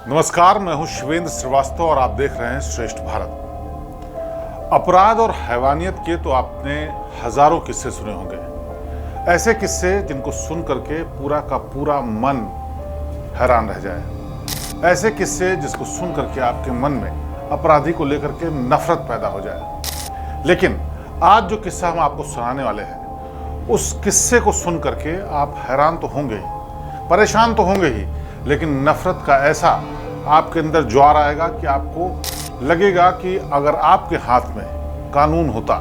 नमस्कार, मैं हूं शिवेंद्र श्रीवास्तव और आप देख रहे हैं श्रेष्ठ भारत। अपराध और हैवानियत के तो आपने हजारों किस्से सुने होंगे, ऐसे किस्से जिनको सुन करके पूरा का पूरा मन हैरान रह जाए, ऐसे किस्से जिसको सुन करके आपके मन में अपराधी को लेकर के नफरत पैदा हो जाए। लेकिन आज जो किस्सा हम आपको सुनाने वाले हैं, उस किस्से को सुन करके आप हैरान तो होंगे ही, परेशान तो होंगे ही, लेकिन नफरत का ऐसा आपके अंदर ज्वार आएगा कि आपको लगेगा कि अगर आपके हाथ में कानून होता,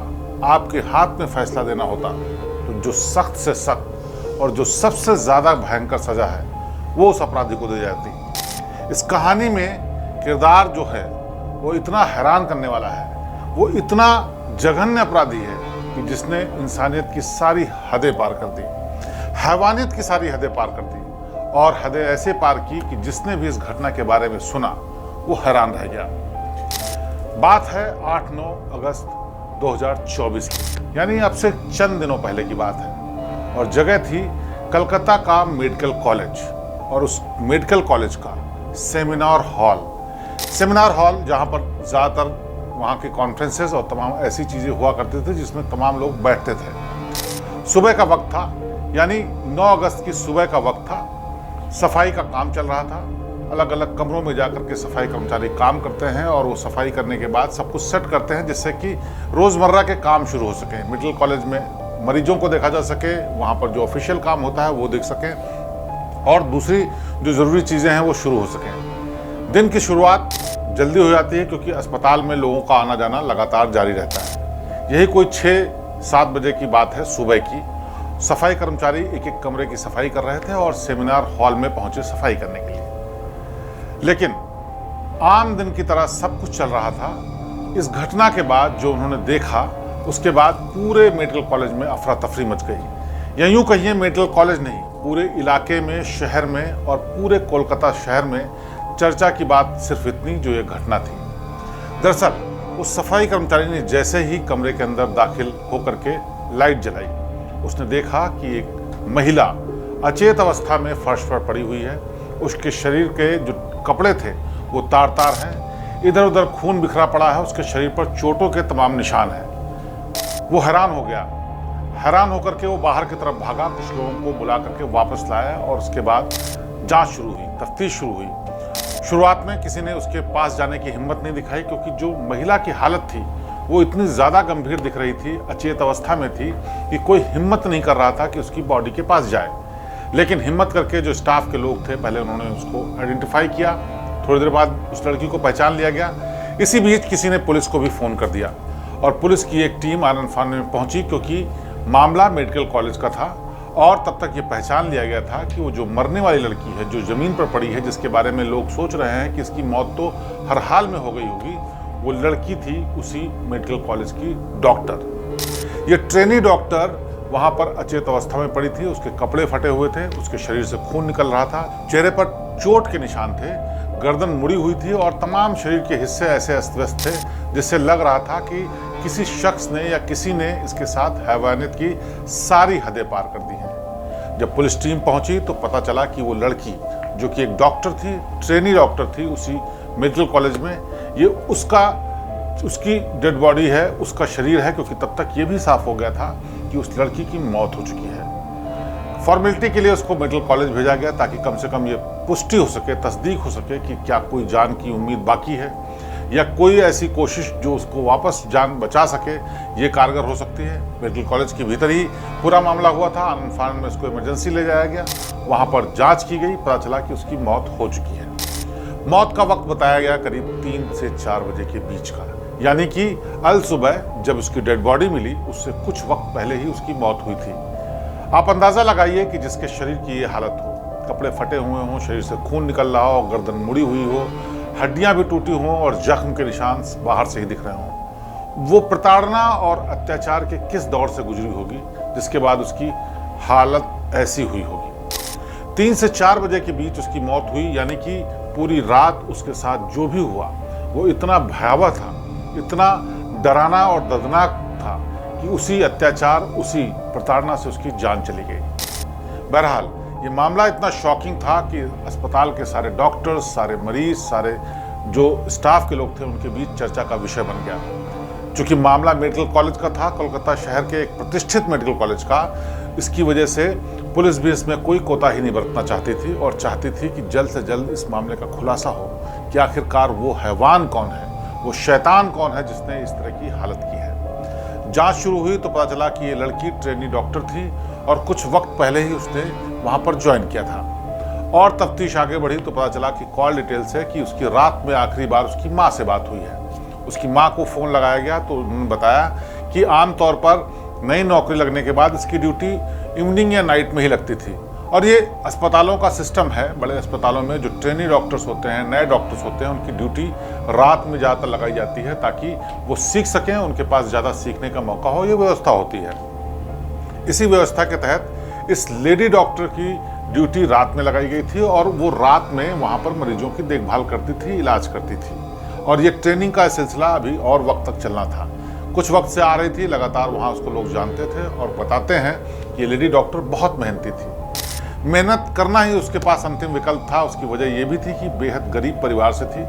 आपके हाथ में फैसला देना होता, तो जो सख्त से सख्त और जो सबसे ज्यादा भयंकर सजा है वो उस अपराधी को दी जाती। इस कहानी में किरदार जो है वो इतना हैरान करने वाला है, वो इतना जघन्य अपराधी है कि जिसने इंसानियत की सारी हदें पार कर दी, हैवानियत की सारी हदें पार कर दी और हदें ऐसे पार की कि जिसने भी इस घटना के बारे में सुना वो हैरान रह गया। बात है 8-9 अगस्त 2024 की, यानी अब से चंद दिनों पहले की बात है। और जगह थी कलकत्ता का मेडिकल कॉलेज, और उस मेडिकल कॉलेज का सेमिनार हॉल जहां पर ज़्यादातर वहां के कॉन्फ्रेंसेस और तमाम ऐसी चीज़ें हुआ करते थे जिसमें तमाम लोग बैठते थे। सुबह का वक्त था, यानी 9 अगस्त की सुबह का वक्त था। सफाई का काम चल रहा था। अलग अलग कमरों में जाकर के सफाई कर्मचारी काम करते हैं और वो सफाई करने के बाद सब कुछ सेट करते हैं जिससे कि रोज़मर्रा के काम शुरू हो सके। मेडिकल कॉलेज में मरीजों को देखा जा सके, वहाँ पर जो ऑफिशियल काम होता है वो देख सकें और दूसरी जो ज़रूरी चीज़ें हैं वो शुरू हो सकें। दिन की शुरुआत जल्दी हो जाती है क्योंकि अस्पताल में लोगों का आना जाना लगातार जारी रहता है। यही कोई 6-7 बजे की बात है सुबह की। सफाई कर्मचारी एक एक कमरे की सफाई कर रहे थे और सेमिनार हॉल में पहुंचे सफाई करने के लिए। लेकिन आम दिन की तरह सब कुछ चल रहा था। इस घटना के बाद जो उन्होंने देखा, उसके बाद पूरे मेडिकल कॉलेज में अफरा तफरी मच गई। या यूं कहिए, मेडिकल कॉलेज नहीं, पूरे इलाके में, शहर में और पूरे कोलकाता शहर में चर्चा की बात सिर्फ इतनी जो ये घटना थी। दरअसल उस सफाई कर्मचारी ने जैसे ही कमरे के अंदर दाखिल होकर के लाइट जलाई, उसने देखा कि एक महिला अचेत अवस्था में फर्श पर पड़ी हुई है। उसके शरीर के जो कपड़े थे वो तार तार हैं, इधर उधर खून बिखरा पड़ा है, उसके शरीर पर चोटों के तमाम निशान हैं। वो हैरान हो गया। हैरान होकर के वो बाहर की तरफ भागा, कुछ लोगों को बुला करके वापस लाया और उसके बाद जांच शुरू हुई, तफ्तीश शुरू हुई। शुरुआत में किसी ने उसके पास जाने की हिम्मत नहीं दिखाई क्योंकि जो महिला की हालत थी वो इतनी ज़्यादा गंभीर दिख रही थी, अचेत अवस्था में थी कि कोई हिम्मत नहीं कर रहा था कि उसकी बॉडी के पास जाए। लेकिन हिम्मत करके जो स्टाफ के लोग थे, पहले उन्होंने उसको आइडेंटिफाई किया। थोड़ी देर बाद उस लड़की को पहचान लिया गया। इसी बीच किसी ने पुलिस को भी फ़ोन कर दिया और पुलिस की एक टीम आनन फानन में पहुंची क्योंकि मामला मेडिकल कॉलेज का था। और तब तक ये पहचान लिया गया था कि वो जो मरने वाली लड़की है, जो ज़मीन पर पड़ी है, जिसके बारे में लोग सोच रहे हैं कि इसकी मौत तो हर हाल में हो गई होगी, वो लड़की थी उसी मेडिकल कॉलेज की डॉक्टर। ये ट्रेनी डॉक्टर वहां पर अचेत अवस्था में पड़ी थी। उसके कपड़े फटे हुए थे, उसके शरीर से खून निकल रहा था, चेहरे पर चोट के निशान थे, गर्दन मुड़ी हुई थी और तमाम शरीर के हिस्से ऐसे अस्त व्यस्त थे जिससे लग रहा था कि किसी शख्स ने या किसी ने इसके साथ हैवानियत की सारी हदें पार कर दी हैं। जब पुलिस टीम पहुंची तो पता चला कि वो लड़की, जो कि एक डॉक्टर थी, ट्रेनी डॉक्टर थी उसी मेडिकल कॉलेज में, ये उसकी डेड बॉडी है, उसका शरीर है, क्योंकि तब तक ये भी साफ हो गया था कि उस लड़की की मौत हो चुकी है। फॉर्मेलिटी के लिए उसको मेडिकल कॉलेज भेजा गया ताकि कम से कम ये पुष्टि हो सके, तस्दीक हो सके कि क्या कोई जान की उम्मीद बाकी है या कोई ऐसी कोशिश जो उसको वापस जान बचा सके, ये कारगर हो सकती है। मेडिकल कॉलेज के भीतर ही पूरा मामला हुआ था। आनन फानन में उसको इमरजेंसी ले जाया गया, वहाँ पर जाँच की गई, पता चला कि उसकी मौत हो चुकी है। मौत का वक्त बताया गया करीब 3 से 4 बजे के बीच का, यानी कि अल सुबह जब उसकी डेड बॉडी मिली उससे कुछ वक्त पहले ही उसकी मौत हुई थी। आप अंदाज़ा लगाइए कि जिसके शरीर की ये हालत हो, कपड़े फटे हुए हों, शरीर से खून निकल रहा हो, गर्दन मुड़ी हुई हो, हड्डियां भी टूटी हों और जख्म के निशान बाहर से ही दिख रहे हों, वो प्रताड़ना और अत्याचार के किस दौर से गुजरी होगी जिसके बाद उसकी हालत ऐसी हुई होगी। 3 से 4 बजे के बीच उसकी मौत हुई, यानी कि पूरी रात उसके साथ जो भी हुआ वो इतना भयावह था, इतना डराना और दर्दनाक था कि उसी अत्याचार, उसी प्रताड़ना से उसकी जान चली गई। बहरहाल ये मामला इतना शॉकिंग था कि अस्पताल के सारे डॉक्टर्स, सारे मरीज, सारे जो स्टाफ के लोग थे उनके बीच चर्चा का विषय बन गया। चूंकि मामला मेडिकल कॉलेज का था, कोलकाता शहर के एक प्रतिष्ठित मेडिकल कॉलेज का, इसकी वजह से पुलिस भी इसमें कोई कोताही नहीं बरतना चाहती थी और चाहती थी कि जल्द से जल्द इस मामले का खुलासा हो कि आखिरकार वो हैवान कौन है, वो शैतान कौन है जिसने इस तरह की हालत की है। जांच शुरू हुई तो पता चला कि ये लड़की ट्रेनी डॉक्टर थी और कुछ वक्त पहले ही उसने वहां पर ज्वाइन किया था। और तफ्तीश आगे बढ़ी तो पता चला कि कॉल डिटेल से कि उसकी रात में आखिरी बार उसकी माँ से बात हुई है। उसकी माँ को फ़ोन लगाया गया तो उन्होंने बताया कि आमतौर पर नई नौकरी लगने के बाद इसकी ड्यूटी इवनिंग या नाइट में ही लगती थी और ये अस्पतालों का सिस्टम है। बड़े अस्पतालों में जो ट्रेनी डॉक्टर्स होते हैं, नए डॉक्टर्स होते हैं, उनकी ड्यूटी रात में ज़्यादातर लगाई जाती है ताकि वो सीख सकें, उनके पास ज़्यादा सीखने का मौका हो, ये व्यवस्था होती है। इसी व्यवस्था के तहत इस लेडी डॉक्टर की ड्यूटी रात में लगाई गई थी और वो रात में वहाँ पर मरीजों की देखभाल करती थी, इलाज करती थी। और ये ट्रेनिंग का सिलसिला अभी और वक्त तक चलना था। कुछ वक्त से आ रही थी, लगातार वहाँ उसको लोग जानते थे और बताते हैं कि ये लेडी डॉक्टर बहुत मेहनती थी। मेहनत करना ही उसके पास अंतिम विकल्प था। उसकी वजह ये भी थी कि बेहद गरीब परिवार से थी।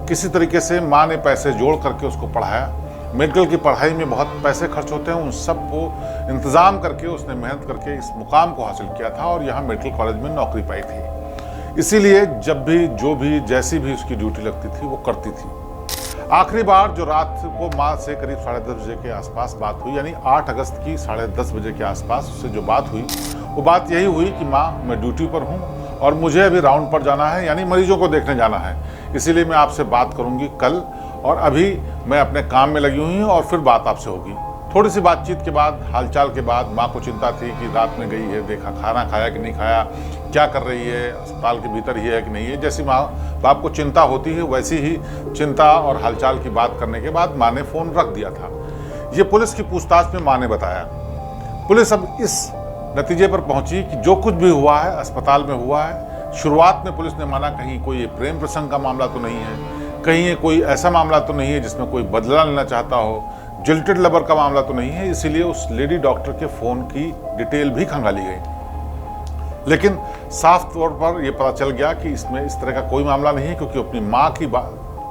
किसी तरीके से माँ ने पैसे जोड़ करके उसको पढ़ाया। मेडिकल की पढ़ाई में बहुत पैसे खर्च होते हैं, उन सब को इंतज़ाम करके उसने मेहनत करके इस मुकाम को हासिल किया था और यहाँ मेडिकल कॉलेज में नौकरी पाई थी। इसीलिए जब भी जो भी जैसी भी उसकी ड्यूटी लगती थी वो करती थी। आखिरी बार जो रात को माँ से करीब 10:30 बजे के आसपास बात हुई, यानी 8 अगस्त की 10:30 बजे के आसपास उससे जो बात हुई वो बात यही हुई कि माँ, मैं ड्यूटी पर हूँ और मुझे अभी राउंड पर जाना है, यानी मरीजों को देखने जाना है, इसीलिए मैं आपसे बात करूँगी कल, और अभी मैं अपने काम में लगी हुई हूँ और फिर बात आपसे होगी। थोड़ी सी बातचीत के बाद, हालचाल के बाद माँ को चिंता थी कि रात में गई है, देखा खाना खाया कि नहीं खाया, क्या कर रही है, अस्पताल के भीतर ही है कि नहीं है। जैसी माँ बाप को चिंता होती है वैसी ही चिंता और हालचाल की बात करने के बाद माँ ने फ़ोन रख दिया था। ये पुलिस की पूछताछ में माँ ने बताया। पुलिस अब इस नतीजे पर पहुंची कि जो कुछ भी हुआ है अस्पताल में हुआ है। शुरुआत में पुलिस ने माना कहीं कोई ये प्रेम प्रसंग का मामला तो नहीं है, कहीं ये कोई ऐसा मामला तो नहीं है जिसमें कोई बदला लेना चाहता हो, जिल्टेड लवर का मामला तो नहीं है। इसीलिए उस लेडी डॉक्टर के फ़ोन की डिटेल भी खंगाली गई। लेकिन साफ तौर पर यह पता चल गया कि इसमें इस तरह का कोई मामला नहीं है, क्योंकि अपनी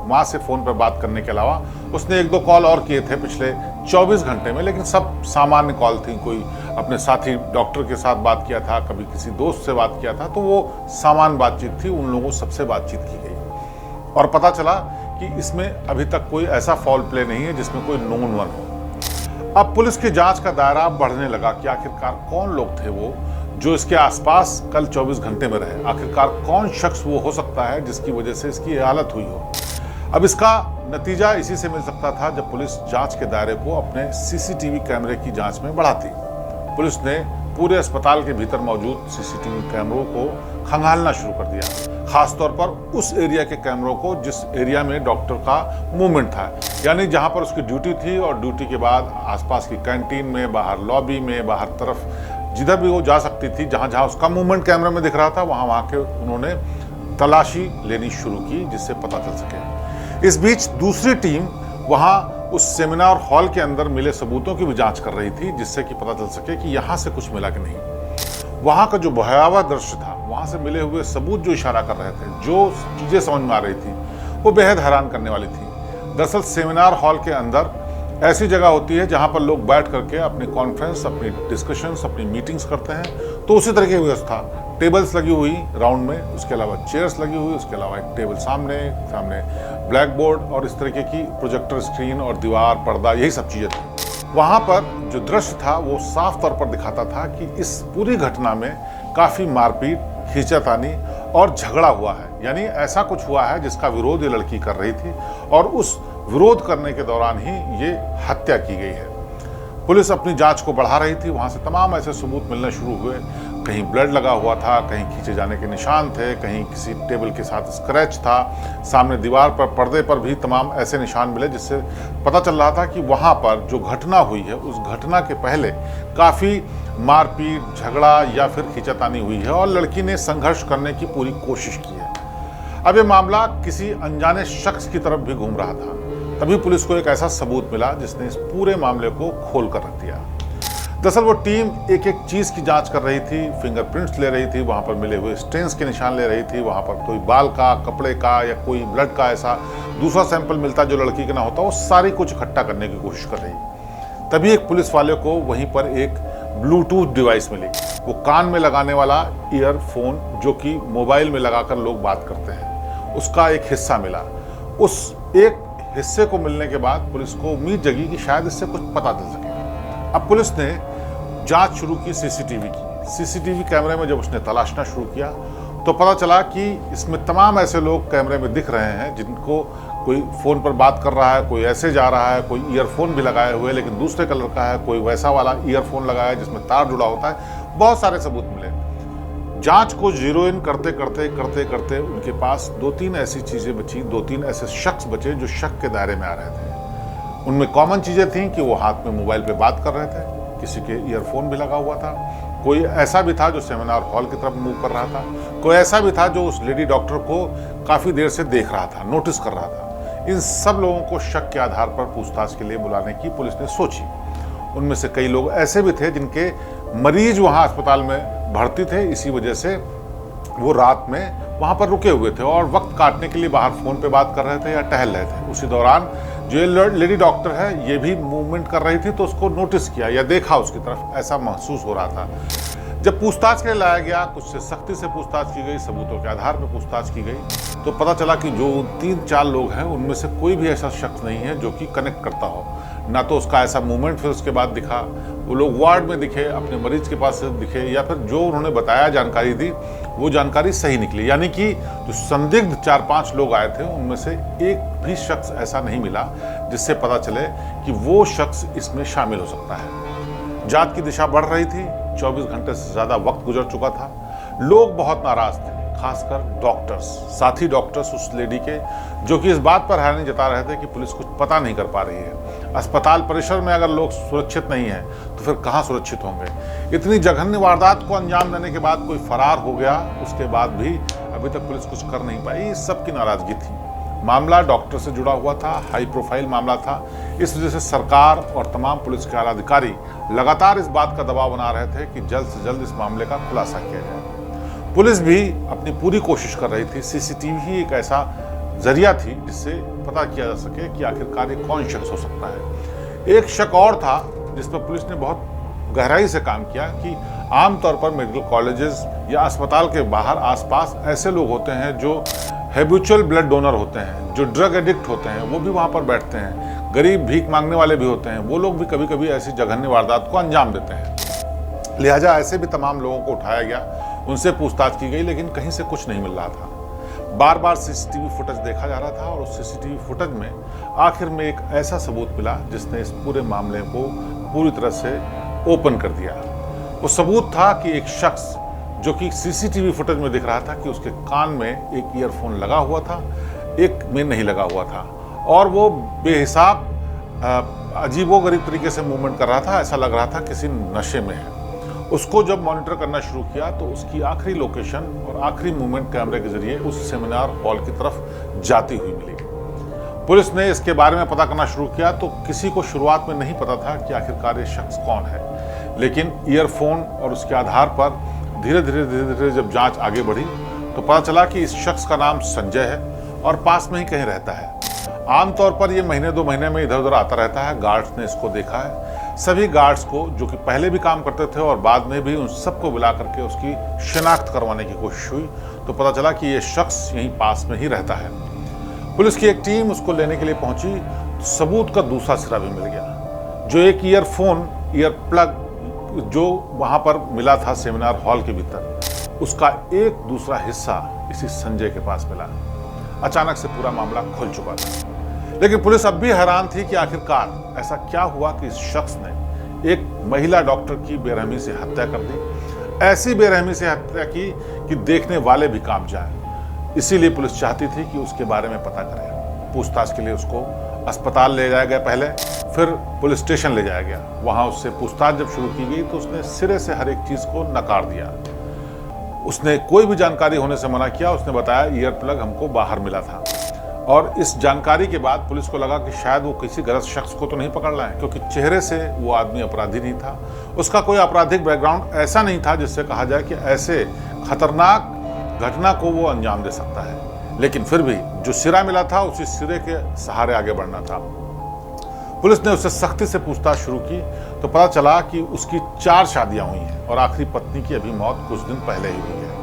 माँ से फ़ोन पर बात करने के अलावा उसने 1-2 कॉल और किए थे पिछले 24 घंटे में, लेकिन सब सामान्य कॉल थी। कोई अपने साथी डॉक्टर के साथ बात किया था, कभी किसी दोस्त से बात किया था, तो वो सामान्य बातचीत थी। उन लोगों सबसे बातचीत की गई और पता चला कि इसमें अभी तक कोई ऐसा फॉल प्ले नहीं है जिसमें कोई नोन वन हो। अब पुलिस की जांच का दायरा बढ़ने लगा कि आखिरकार कौन लोग थे वो जो इसके आसपास कल 24 घंटे में रहे। आखिरकार कौन शख्स वो हो सकता है जिसकी वजह से इसकी हालत हुई हो। अब इसका नतीजा इसी से मिल सकता था जब पुलिस जांच के दायरे को अपने सीसीटीवी कैमरे की जांच में बढ़ाती। पुलिस ने पूरे अस्पताल के भीतर मौजूद सीसीटीवी कैमरों को खंगालना शुरू कर दिया, खासतौर पर उस एरिया के कैमरों को जिस एरिया में डॉक्टर का मूवमेंट था, यानी जहां पर उसकी ड्यूटी थी और ड्यूटी के बाद आसपास की कैंटीन में, बाहर लॉबी में, बाहर तरफ जिधर भी वो जा सकती थी, जहां जहां उसका मूवमेंट कैमरे में दिख रहा था, वहां के उन्होंने तलाशी लेनी शुरू की जिससे पता चल सके। इस बीच दूसरी टीम वहां उस सेमिनार हॉल के अंदर मिले सबूतों की भी जांच कर रही थी, जिससे कि पता चल सके कि यहाँ से कुछ मिला कि नहीं। वहाँ का जो भयावह दृश्य था, वहाँ से मिले हुए सबूत जो इशारा कर रहे थे, जो चीज़ें समझ में आ रही थी, वो बेहद हैरान करने वाली थी। दरअसल सेमिनार हॉल के अंदर ऐसी जगह होती है जहाँ पर लोग बैठ करके अपनी कॉन्फ्रेंस, अपनी डिस्कशंस, अपनी मीटिंग्स करते हैं। तो उसी तरह की व्यवस्था, टेबल्स लगी हुई राउंड में, उसके अलावा चेयर्स लगी हुई, उसके अलावा एक टेबल सामने ब्लैक बोर्ड और इस तरीके की प्रोजेक्टर स्क्रीन और दीवार, पर्दा, यही सब चीज़ें थी। वहाँ पर जो दृश्य था वो साफ तौर पर दिखाता था कि इस पूरी घटना में काफ़ी मारपीट, खींचातानी और झगड़ा हुआ है। यानी ऐसा कुछ हुआ है जिसका विरोध ये लड़की कर रही थी और उस विरोध करने के दौरान ही ये हत्या की गई है। पुलिस अपनी जांच को बढ़ा रही थी। वहाँ से तमाम ऐसे सबूत मिलने शुरू हुए। कहीं ब्लड लगा हुआ था, कहीं खींचे जाने के निशान थे, कहीं किसी टेबल के साथ स्क्रैच था, सामने दीवार पर, पर्दे पर भी तमाम ऐसे निशान मिले, जिससे पता चल रहा था कि वहाँ पर जो घटना हुई है उस घटना के पहले काफ़ी मारपीट, झगड़ा या फिर खींचातानी हुई है और लड़की ने संघर्ष करने की पूरी कोशिश की है। अब ये मामला किसी अनजाने शख्स की तरफ भी घूम रहा था। तभी पुलिस को एक ऐसा सबूत मिला जिसने इस पूरे मामले को खोल कर रख दिया। दरअसल वो टीम एक एक चीज़ की जांच कर रही थी, फिंगरप्रिंट्स ले रही थी, वहाँ पर मिले हुए स्टेन्स के निशान ले रही थी, वहाँ पर कोई बाल का, कपड़े का या कोई ब्लड का ऐसा दूसरा सैंपल मिलता जो लड़की का ना होता, वो सारी कुछ इकट्ठा करने की कोशिश कर रही। तभी एक पुलिस वाले को वहीं पर एक ब्लूटूथ डिवाइस मिली, वो कान में लगाने वाला ईयरफोन जो कि मोबाइल में लगाकर लोग बात करते हैं, उसका एक हिस्सा मिला। उस एक हिस्से को मिलने के बाद पुलिस को उम्मीद जगी कि शायद इससे कुछ पता चल सके। अब पुलिस ने जांच शुरू की सीसीटीवी की। सीसीटीवी कैमरे में जब उसने तलाशना शुरू किया तो पता चला कि इसमें तमाम ऐसे लोग कैमरे में दिख रहे हैं जिनको कोई फ़ोन पर बात कर रहा है, कोई ऐसे जा रहा है, कोई ईयरफोन भी लगाए हुए लेकिन दूसरे कलर का है, कोई वैसा वाला ईयरफोन लगाया है जिसमें तार जुड़ा होता है। बहुत सारे सबूत मिले। जांच को जीरो इन करते करते करते करते उनके पास 2-3 ऐसी चीज़ें बची, 2-3 ऐसे शख्स बचे जो शक के दायरे में आ रहे थे। उनमें कॉमन चीज़ें थीं कि वो हाथ में मोबाइल पे बात कर रहे थे, किसी के ईयरफोन भी लगा हुआ था, कोई ऐसा भी था जो सेमिनार हॉल की तरफ मूव कर रहा था, कोई ऐसा भी था जो उस लेडी डॉक्टर को काफ़ी देर से देख रहा था, नोटिस कर रहा था। इन सब लोगों को शक के आधार पर पूछताछ के लिए बुलाने की पुलिस ने सोची। उनमें से कई लोग ऐसे भी थे जिनके मरीज वहाँ अस्पताल में भर्ती थे, इसी वजह से वो रात में वहाँ पर रुके हुए थे और वक्त काटने के लिए बाहर फ़ोन पे बात कर रहे थे या टहल रहे थे। उसी दौरान जो ये लेडी डॉक्टर है ये भी मूवमेंट कर रही थी तो उसको नोटिस किया या देखा उसकी तरफ, ऐसा महसूस हो रहा था। जब पूछताछ के लिए लाया गया, कुछ से सख्ती से पूछताछ की गई, सबूतों के आधार पर पूछताछ की गई, तो पता चला कि जो 3-4 लोग हैं उनमें से कोई भी ऐसा शख्स नहीं है जो कि कनेक्ट करता हो। ना तो उसका ऐसा मूवमेंट फिर उसके बाद दिखा, वो लोग वार्ड में दिखे, अपने मरीज के पास दिखे, या फिर जो उन्होंने बताया जानकारी दी वो जानकारी सही निकली। यानी कि जो संदिग्ध 4-5 लोग आए थे उनमें से एक भी शख्स ऐसा नहीं मिला जिससे पता चले कि वो शख्स इसमें शामिल हो सकता है। जांच की दिशा बढ़ रही थी, 24 घंटे से ज़्यादा वक्त गुजर चुका था। लोग बहुत नाराज थे, खासकर डॉक्टर्स, साथी डॉक्टर्स उस लेडी के, जो कि इस बात पर हैरानी जता रहे थे कि पुलिस कुछ पता नहीं कर पा रही है। अस्पताल परिसर में अगर लोग सुरक्षित नहीं हैं तो फिर कहाँ सुरक्षित होंगे। इतनी जघन्य वारदात को अंजाम देने के बाद कोई फरार हो गया, उसके बाद भी अभी तक पुलिस कुछ कर नहीं पाई। इस सब की नाराजगी थी। मामला डॉक्टर से जुड़ा हुआ था, हाई प्रोफाइल मामला था, इस वजह से सरकार और तमाम पुलिस के आला अधिकारी लगातार इस बात का दबाव बना रहे थे कि जल्द से जल्द इस मामले का खुलासा किया जाए। पुलिस भी अपनी पूरी कोशिश कर रही थी। सीसीटीवी ही एक ऐसा जरिया थी जिससे पता किया जा सके कि आखिरकार ये कौन शख्स हो सकता है। एक शक और था जिस पर पुलिस ने बहुत गहराई से काम किया कि आमतौर पर मेडिकल कॉलेजेस या अस्पताल के बाहर आसपास ऐसे लोग होते हैं जो हैबिचुअल ब्लड डोनर होते हैं, जो ड्रग एडिक्ट होते हैं, वो भी वहाँ पर बैठते हैं। गरीब भीख मांगने वाले भी होते हैं, वो लोग भी कभी कभी ऐसी जघन्य वारदात को अंजाम देते हैं। लिहाजा ऐसे भी तमाम लोगों को उठाया गया, उनसे पूछताछ की गई, लेकिन कहीं से कुछ नहीं मिल रहा था। बार बार सीसीटीवी फुटेज देखा जा रहा था और उस सीसीटीवी फुटेज में आखिर में एक ऐसा सबूत मिला जिसने इस पूरे मामले को पूरी तरह से ओपन कर दिया। वो सबूत था कि एक शख्स जो कि सीसीटीवी फुटेज में दिख रहा था कि उसके कान में एक ईयरफोन लगा हुआ था, एक में नहीं लगा हुआ था, और वो बेहिसाब अजीबोगरीब तरीके से मूवमेंट कर रहा था। ऐसा लग रहा था किसी नशे में है। उसको जब मॉनिटर करना शुरू किया तो उसकी आखिरी लोकेशन और आखिरी मूवमेंट कैमरे के जरिए उस सेमिनार हॉल की तरफ जाती हुई मिली। पुलिस ने इसके बारे में पता करना शुरू किया तो किसी को शुरुआत में नहीं पता था कि आखिरकार ये शख्स कौन है, लेकिन ईयरफोन और उसके आधार पर धीरे धीरे जब जांच आगे बढ़ी तो पता चला कि इस शख्स का नाम संजय है और पास में ही कहीं रहता है। आमतौर पर ये महीने 2 महीने में इधर उधर आता रहता है। गार्ड्स ने इसको देखा है। सभी गार्ड्स को जो कि पहले भी काम करते थे और बाद में भी, उन सबको बुला करके उसकी शिनाख्त करवाने की कोशिश हुई तो पता चला कि ये शख्स यहीं पास में ही रहता है। पुलिस की एक टीम उसको लेने के लिए पहुंची तो सबूत का दूसरा सिरा भी मिल गया। जो एक ईयरफोन, ईयर प्लग जो वहाँ पर मिला था सेमिनार हॉल के भीतर, उसका एक दूसरा हिस्सा इसी संजय के पास मिला। अचानक से पूरा मामला खुल चुका था, लेकिन पुलिस अब भी हैरान थी कि आखिरकार ऐसा क्या हुआ कि इस शख्स ने एक महिला डॉक्टर की बेरहमी से हत्या कर दी। ऐसी बेरहमी से हत्या की कि देखने वाले भी कांप जाएं। इसीलिए पुलिस चाहती थी कि उसके बारे में पता करें। पूछताछ के लिए उसको अस्पताल ले जाया गया, पहले फिर पुलिस स्टेशन ले जाया गया। वहाँ उससे पूछताछ जब शुरू की गई तो उसने सिरे से हर एक चीज़ को नकार दिया। उसने कोई भी जानकारी होने से मना किया। उसने बताया ईयर प्लग हमको बाहर मिला था। और इस जानकारी के बाद पुलिस को लगा कि शायद वो किसी गलत शख्स को तो नहीं पकड़ रहा है, क्योंकि चेहरे से वो आदमी अपराधी नहीं था, उसका कोई आपराधिक बैकग्राउंड ऐसा नहीं था जिससे कहा जाए कि ऐसे खतरनाक घटना को वो अंजाम दे सकता है। लेकिन फिर भी जो सिरा मिला था उसी सिरे के सहारे आगे बढ़ना था। पुलिस ने उससे सख्ती से पूछताछ शुरू की तो पता चला कि उसकी 4 शादियां हुई हैं और आखिरी पत्नी की अभी मौत कुछ दिन पहले ही हुई है।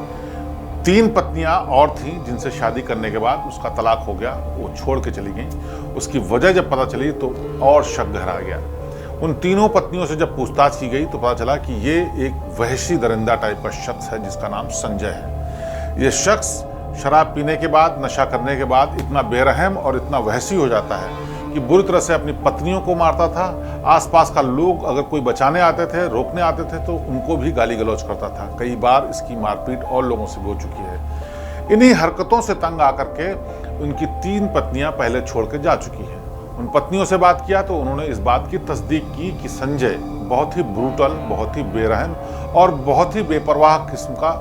3 पत्नियां और थीं जिनसे शादी करने के बाद उसका तलाक हो गया, वो छोड़ के चली गई। उसकी वजह जब पता चली तो और शक गहरा गया। उन तीनों पत्नियों से जब पूछताछ की गई तो पता चला कि ये एक वहशी दरिंदा टाइप का शख्स है जिसका नाम संजय है। ये शख्स शराब पीने के बाद, नशा करने के बाद इतना बेरहम और इतना वहशी हो जाता है कि बुरी तरह से अपनी पत्नियों को मारता था। आसपास का लोग अगर कोई बचाने आते थे, रोकने आते थे तो उनको भी गाली गलौज करता था। कई बार इसकी मारपीट और लोगों से हो चुकी है। इन्हीं हरकतों से तंग आकर के उनकी 3 पत्नियां पहले छोड़ के जा चुकी हैं। उन पत्नियों से बात किया तो उन्होंने इस बात की तस्दीक की कि संजय बहुत ही ब्रूटल, बहुत ही बेरहम और बहुत ही बेपरवाह किस्म का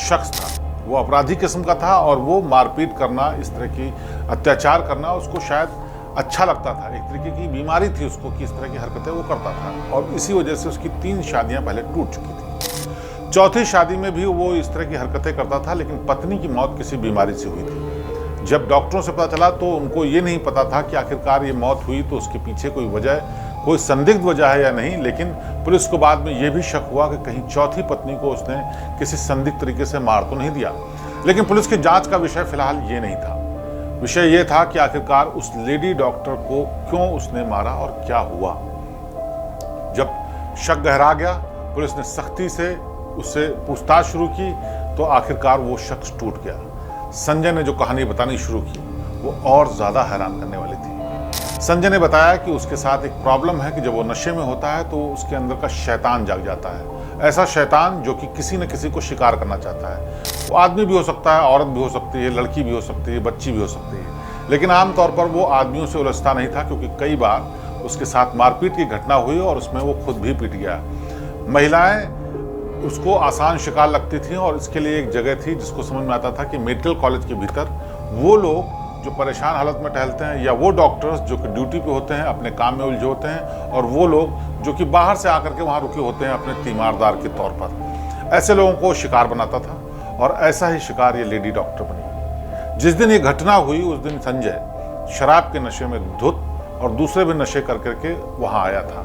शख्स था। वो अपराधी किस्म का था और वो मारपीट करना, इस तरह की अत्याचार करना उसको शायद अच्छा लगता था। एक तरीके की बीमारी थी उसको कि इस तरह की हरकतें वो करता था और इसी वजह से उसकी 3 शादियां पहले टूट चुकी थी। चौथी शादी में भी वो इस तरह की हरकतें करता था, लेकिन पत्नी की मौत किसी बीमारी से हुई थी। जब डॉक्टरों से पता चला तो उनको ये नहीं पता था कि आखिरकार ये मौत हुई तो उसके पीछे कोई वजह, कोई संदिग्ध वजह है या नहीं। लेकिन पुलिस को बाद में ये भी शक हुआ कि कहीं चौथी पत्नी को उसने किसी संदिग्ध तरीके से मार तो नहीं दिया। लेकिन पुलिस की जांच का विषय फिलहाल ये नहीं था। विषय ये था कि आखिरकार उस लेडी डॉक्टर को क्यों उसने मारा और क्या हुआ। जब शक गहरा गया, पुलिस ने सख्ती से उससे पूछताछ शुरू की तो आखिरकार वो शख्स टूट गया। संजय ने जो कहानी बतानी शुरू की वो और ज्यादा हैरान करने वाली थी। संजय ने बताया कि उसके साथ एक प्रॉब्लम है कि जब वो नशे में होता है तो उसके अंदर का शैतान जाग जाता है। ऐसा शैतान जो कि किसी न किसी को शिकार करना चाहता है। वो आदमी भी हो सकता है, औरत भी हो सकती है, लड़की भी हो सकती है, बच्ची भी हो सकती है। लेकिन आमतौर पर वो आदमियों से उलझता नहीं था, क्योंकि कई बार उसके साथ मारपीट की घटना हुई और उसमें वो खुद भी पिट गया। महिलाएं उसको आसान शिकार लगती थी और इसके लिए एक जगह थी जिसको समझ में आता था कि मेडिकल कॉलेज के भीतर वो लोग जो परेशान हालत में टहलते हैं या वो डॉक्टर्स जो कि ड्यूटी पे होते हैं, अपने काम में उलझे होते हैं, और वो लोग जो कि बाहर से आकर के वहाँ रुके होते हैं अपने तीमारदार के तौर पर, ऐसे लोगों को शिकार बनाता था। और ऐसा ही शिकार ये लेडी डॉक्टर बनी। जिस दिन ये घटना हुई उस दिन संजय शराब के नशे में धुत और दूसरे भी नशे कर करके वहाँ आया था।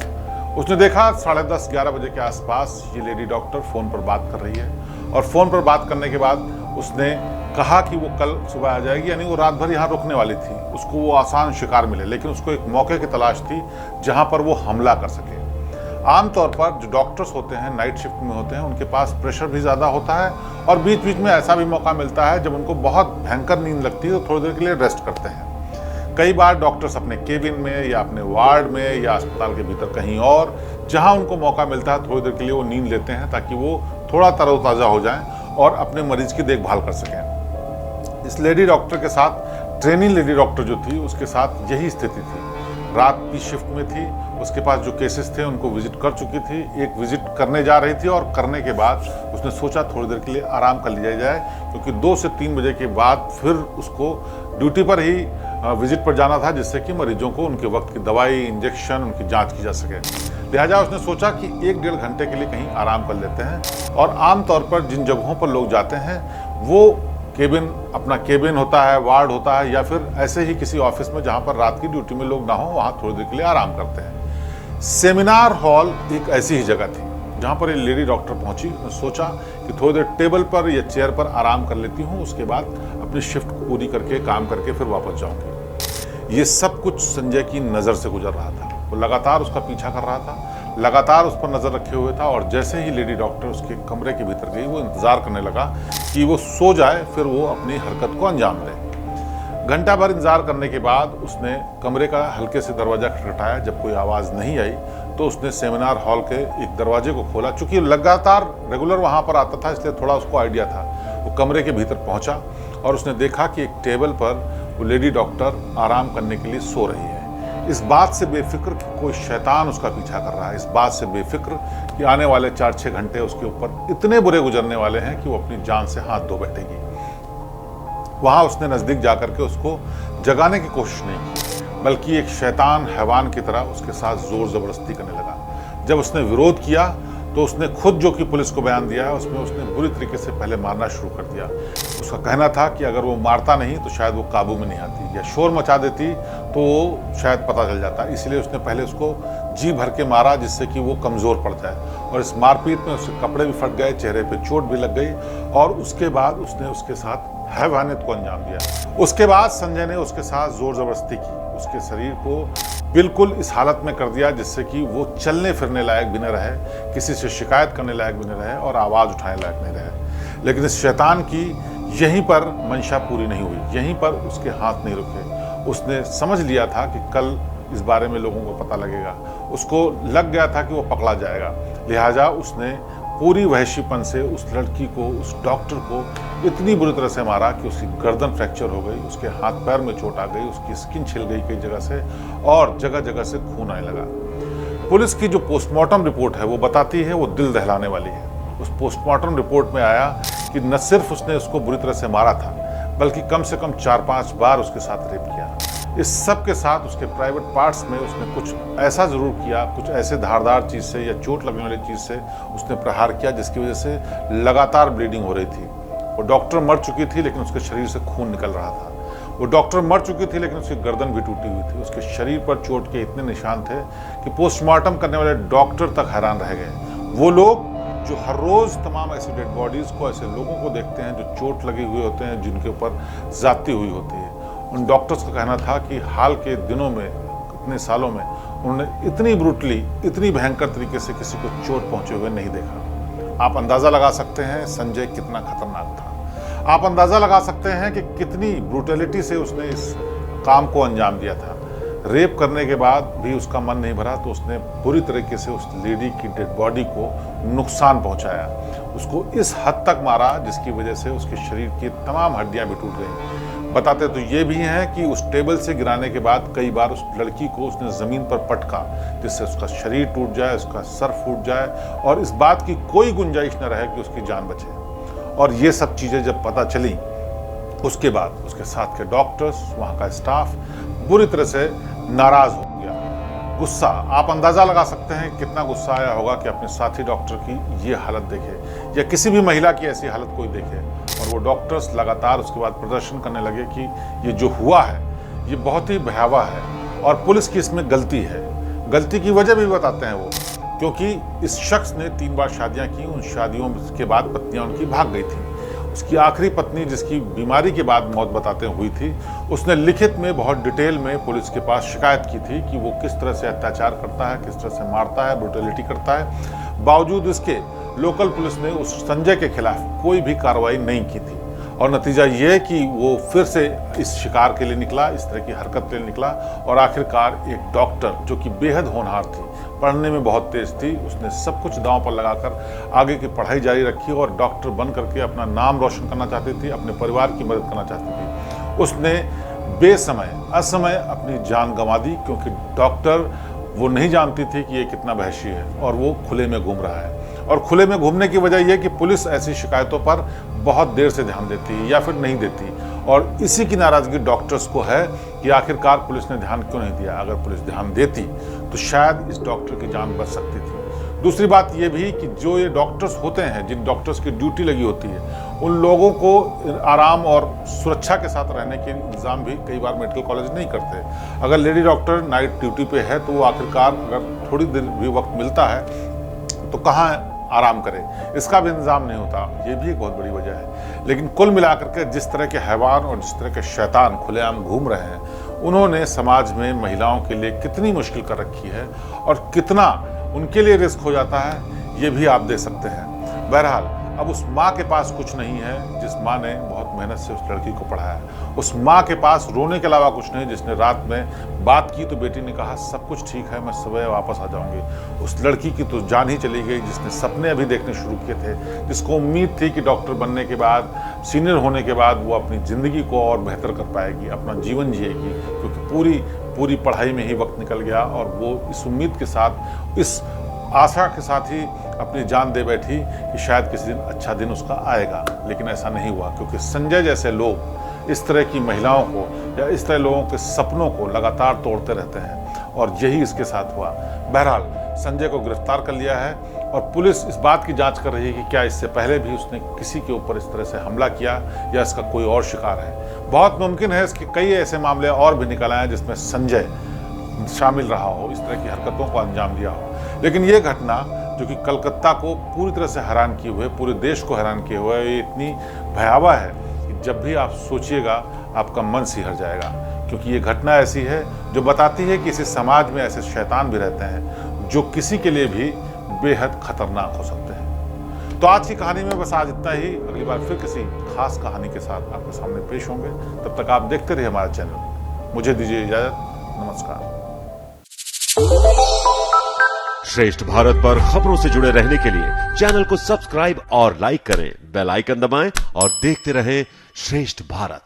उसने देखा 10:30-11 बजे के आसपास ये लेडी डॉक्टर फ़ोन पर बात कर रही है और फ़ोन पर बात करने के बाद उसने कहा कि वो कल सुबह आ जाएगी, यानी वो रात भर यहाँ रुकने वाली थी। उसको वो आसान शिकार मिले, लेकिन उसको एक मौके की तलाश थी जहाँ पर वो हमला कर सके। आमतौर पर जो डॉक्टर्स होते हैं, नाइट शिफ्ट में होते हैं, उनके पास प्रेशर भी ज़्यादा होता है और बीच बीच में ऐसा भी मौका मिलता है जब उनको बहुत भयंकर नींद लगती है तो थोड़ी देर के लिए रेस्ट करते हैं। कई बार डॉक्टर्स अपने केबिन में या अपने वार्ड में या अस्पताल के भीतर कहीं और जहां उनको मौका मिलता है थोड़ी देर के लिए वो नींद लेते हैं ताकि वो थोड़ा तरोताज़ा हो जाएं और अपने मरीज की देखभाल कर सकें। इस लेडी डॉक्टर के साथ ट्रेनिंग लेडी डॉक्टर जो थी उसके साथ यही स्थिति थी। रात की शिफ्ट में थी, उसके पास जो केसेस थे उनको विजिट कर चुकी थी। एक विजिट करने जा रही थी और करने के बाद उसने सोचा थोड़ी देर के लिए आराम कर लिया जाए, क्योंकि 2 से 3 बजे के बाद फिर उसको ड्यूटी पर ही विजिट पर जाना था, जिससे कि मरीजों को उनके वक्त की दवाई, इंजेक्शन, उनकी जांच की जा सके। लिहाजा उसने सोचा कि 1-1.5 घंटे के लिए कहीं आराम कर लेते हैं। और आमतौर पर जिन जगहों पर लोग जाते हैं वो केबिन, अपना केबिन होता है, वार्ड होता है, या फिर ऐसे ही किसी ऑफिस में जहाँ पर रात की ड्यूटी में लोग ना हो, वहाँ थोड़ी देर के लिए आराम करते हैं। सेमिनार हॉल एक ऐसी ही जगह थी जहाँ पर ये लेडी डॉक्टर पहुँची। सोचा कि थोड़ी देर टेबल पर या चेयर पर आराम कर लेती हूँ, उसके बाद अपनी शिफ्ट पूरी करके काम करके फिर वापस जाऊँगी। ये सब कुछ संजय की नज़र से गुजर रहा था। वो लगातार उसका पीछा कर रहा था, लगातार उस पर नज़र रखे हुए था, और जैसे ही लेडी डॉक्टर उसके कमरे के भीतर गई वो इंतज़ार करने लगा कि वो सो जाए, फिर वो अपनी हरकत को अंजाम दे। घंटा भर इंतजार करने के बाद उसने कमरे का हल्के से दरवाज़ा खटखटाया। जब कोई आवाज़ नहीं आई तो उसने सेमिनार हॉल के एक दरवाजे को खोला। चूँकि लगातार रेगुलर वहाँ पर आता था इसलिए थोड़ा उसको आइडिया था। वो कमरे के भीतर पहुँचा और उसने देखा कि एक टेबल पर वो लेडी डॉक्टर आराम करने के लिए सो रही है। इस बात से बेफिक्र कि कोई शैतान उसका पीछा कर रहा है, इस बात से बेफिक्र कि आने वाले 4-6 घंटे उसके ऊपर इतने बुरे गुजरने वाले हैं कि वो अपनी जान से हाथ धो बैठेगी। वहाँ उसने नज़दीक जा कर के उसको जगाने की कोशिश नहीं की, बल्कि एक शैतान हैवान की तरह उसके साथ ज़ोर ज़बरदस्ती करने लगा। जब उसने विरोध किया तो उसने खुद जो कि पुलिस को बयान दिया है उसमें उसने बुरी तरीके से पहले मारना शुरू कर दिया। उसका कहना था कि अगर वो मारता नहीं तो शायद वो काबू में नहीं आती, या शोर मचा देती तो वो शायद पता चल जाता। इसलिए उसने पहले उसको जी भर के मारा जिससे कि वो कमज़ोर पड़ जाए, और इस मारपीट में उसके कपड़े भी फट गए, चेहरे पे चोट भी लग गई, और उसके बाद उसने उसके साथ हैवानियत को अंजाम दिया। उसके बाद संजय ने उसके साथ ज़ोर ज़बरदस्ती की, उसके शरीर को बिल्कुल इस हालत में कर दिया जिससे कि वो चलने फिरने लायक भी न रहे, किसी से शिकायत करने लायक भी न रहे, और आवाज़ उठाने लायक नहीं रहे। लेकिन इस शैतान की यहीं पर मंशा पूरी नहीं हुई, यहीं पर उसके हाथ नहीं रुके। उसने समझ लिया था कि कल इस बारे में लोगों को पता लगेगा, उसको लग गया था कि वो पकड़ा जाएगा, लिहाजा उसने पूरी वहशीपन से उस लड़की को, उस डॉक्टर को इतनी बुरी तरह से मारा कि उसकी गर्दन फ्रैक्चर हो गई, उसके हाथ पैर में चोट आ गई, उसकी स्किन छिल गई कई जगह से, और जगह जगह से खून आने लगा। पुलिस की जो पोस्टमार्टम रिपोर्ट है वो बताती है, वो दिल दहलाने वाली है। उस पोस्टमार्टम रिपोर्ट में आया कि न सिर्फ उसने उसको बुरी तरह से मारा था, बल्कि कम से कम 4-5 बार उसके साथ रेप किया। इस सब के साथ उसके प्राइवेट पार्ट्स में उसने कुछ ऐसा ज़रूर किया, कुछ ऐसे धारदार चीज़ से या चोट लगने वाली चीज़ से उसने प्रहार किया जिसकी वजह से लगातार ब्लीडिंग हो रही थी। वो डॉक्टर मर चुकी थी लेकिन उसके शरीर से खून निकल रहा था। वो डॉक्टर मर चुकी थी लेकिन उसकी गर्दन भी टूटी हुई थी। उसके शरीर पर चोट के इतने निशान थे कि पोस्टमार्टम करने वाले डॉक्टर तक हैरान रह गए। वो लोग जो हर रोज़ तमाम ऐसी डेड बॉडीज़ को, ऐसे लोगों को देखते हैं जो चोट लगे हुए होते हैं, जिनके ऊपर ज़्यादती हुई होती है, उन डॉक्टर्स का कहना था कि हाल के दिनों में, इतने सालों में उन्होंने इतनी ब्रूटली, इतनी भयंकर तरीके से किसी को चोट पहुंचे हुए नहीं देखा। आप अंदाज़ा लगा सकते हैं संजय कितना खतरनाक था। आप अंदाज़ा लगा सकते हैं कि कितनी ब्रूटलिटी से उसने इस काम को अंजाम दिया था। रेप करने के बाद भी उसका मन नहीं भरा तो उसने बुरी तरीके से उस लेडी की डेड बॉडी को नुकसान पहुंचाया, उसको इस हद तक मारा जिसकी वजह से उसके शरीर की तमाम हड्डियां भी टूट गई। बताते तो ये भी हैं कि उस टेबल से गिराने के बाद कई बार उस लड़की को उसने ज़मीन पर पटका जिससे उसका शरीर टूट जाए, उसका सर फूट जाए, और इस बात की कोई गुंजाइश न रहे कि उसकी जान बचे। और ये सब चीज़ें जब पता चली, उसके बाद उसके साथ के डॉक्टर्स, वहाँ का स्टाफ बुरी तरह से नाराज़ हो गया। गुस्सा, आप अंदाज़ा लगा सकते हैं कितना गुस्सा आया होगा कि अपने साथी डॉक्टर की ये हालत देखे, या किसी भी महिला की ऐसी हालत कोई देखे। और वो डॉक्टर्स लगातार उसके बाद प्रदर्शन करने लगे कि ये जो हुआ है ये बहुत ही भयावह है, और पुलिस की इसमें गलती है। गलती की वजह भी बताते हैं वो, क्योंकि इस शख्स ने 3 बार शादियां की। उन शादियों के बाद पत्नियां उनकी भाग गई थी। उसकी आखिरी पत्नी, जिसकी बीमारी के बाद मौत बताते हुई थी, उसने लिखित में बहुत डिटेल में पुलिस के पास शिकायत की थी कि वो किस तरह से अत्याचार करता है, किस तरह से मारता है, ब्रुटलिटी करता है। बावजूद इसके लोकल पुलिस ने उस संजय के खिलाफ कोई भी कार्रवाई नहीं की थी, और नतीजा ये कि वो फिर से इस शिकार के लिए निकला, इस तरह की हरकत के लिए निकला। और आखिरकार एक डॉक्टर जो कि बेहद होनहार थी, पढ़ने में बहुत तेज थी, उसने सब कुछ दांव पर लगाकर आगे की पढ़ाई जारी रखी और डॉक्टर बन करके अपना नाम रोशन करना चाहती थी, अपने परिवार की मदद करना चाहती थी। उसने बेसमय, असमय अपनी जान गंवा दी, क्योंकि डॉक्टर वो नहीं जानती थी कि ये कितना वहशी है और वो खुले में घूम रहा है। और खुले में घूमने की वजह यह कि पुलिस ऐसी शिकायतों पर बहुत देर से ध्यान देती है या फिर नहीं देती, और इसी की नाराज़गी डॉक्टर्स को है कि आखिरकार पुलिस ने ध्यान क्यों नहीं दिया। अगर पुलिस ध्यान देती तो शायद इस डॉक्टर की जान बच सकती थी। दूसरी बात यह भी कि जो ये डॉक्टर्स होते हैं, जिन डॉक्टर्स की ड्यूटी लगी होती है, उन लोगों को आराम और सुरक्षा के साथ रहने के इंतजाम भी कई बार मेडिकल कॉलेज नहीं करते। अगर लेडी डॉक्टर नाइट ड्यूटी पे है तो वो आखिरकार अगर थोड़ी देर भी वक्त मिलता है तो कहाँ आराम करे, इसका भी इंतजाम नहीं होता। ये भी एक बहुत बड़ी वजह है। लेकिन कुल मिलाकर के जिस तरह के हैवान और जिस तरह के शैतान खुलेआम घूम रहे हैं, उन्होंने समाज में महिलाओं के लिए कितनी मुश्किल कर रखी है और कितना उनके लिए रिस्क हो जाता है, ये भी आप देख सकते हैं। बहरहाल अब उस माँ के पास कुछ नहीं है जिस माँ ने बहुत मेहनत से उस लड़की को पढ़ाया। उस माँ के पास रोने के अलावा कुछ नहीं, जिसने रात में बात की तो बेटी ने कहा सब कुछ ठीक है, मैं सुबह वापस आ जाऊंगी। उस लड़की की तो जान ही चली गई जिसने सपने अभी देखने शुरू किए थे, जिसको उम्मीद थी कि डॉक्टर बनने के बाद, सीनियर होने के बाद वो अपनी ज़िंदगी को और बेहतर कर पाएगी, अपना जीवन जिएगी, क्योंकि पूरी पढ़ाई में ही वक्त निकल गया। और वो इस उम्मीद के साथ, इस आशा के साथ ही अपनी जान दे बैठी कि शायद किसी दिन अच्छा दिन उसका आएगा। लेकिन ऐसा नहीं हुआ, क्योंकि संजय जैसे लोग इस तरह की महिलाओं को या इस तरह लोगों के सपनों को लगातार तोड़ते रहते हैं और यही इसके साथ हुआ। बहरहाल संजय को गिरफ्तार कर लिया है और पुलिस इस बात की जांच कर रही है कि क्या इससे पहले भी उसने किसी के ऊपर इस तरह से हमला किया या इसका कोई और शिकार है। बहुत मुमकिन है इसके कई ऐसे मामले और भी निकल आए जिसमें संजय शामिल रहा हो, इस तरह की हरकतों को अंजाम दिया हो। लेकिन ये घटना जो कि कलकत्ता को पूरी तरह से हैरान किए हुए, पूरे देश को हैरान किए हुए, ये इतनी भयावह है कि जब भी आप सोचिएगा आपका मन सिहर जाएगा, क्योंकि ये घटना ऐसी है जो बताती है कि इस समाज में ऐसे शैतान भी रहते हैं जो किसी के लिए भी बेहद खतरनाक हो सकते हैं। तो आज की कहानी में बस आज इतना ही। अगली बार फिर किसी खास कहानी के साथ आपके सामने पेश होंगे। तब तक आप देखते रहिए हमारा चैनल। मुझे दीजिए इजाजत। नमस्कार। श्रेष्ठ भारत पर खबरों से जुड़े रहने के लिए चैनल को सब्सक्राइब और लाइक करें, बेल आइकन दबाएं और देखते रहें श्रेष्ठ भारत।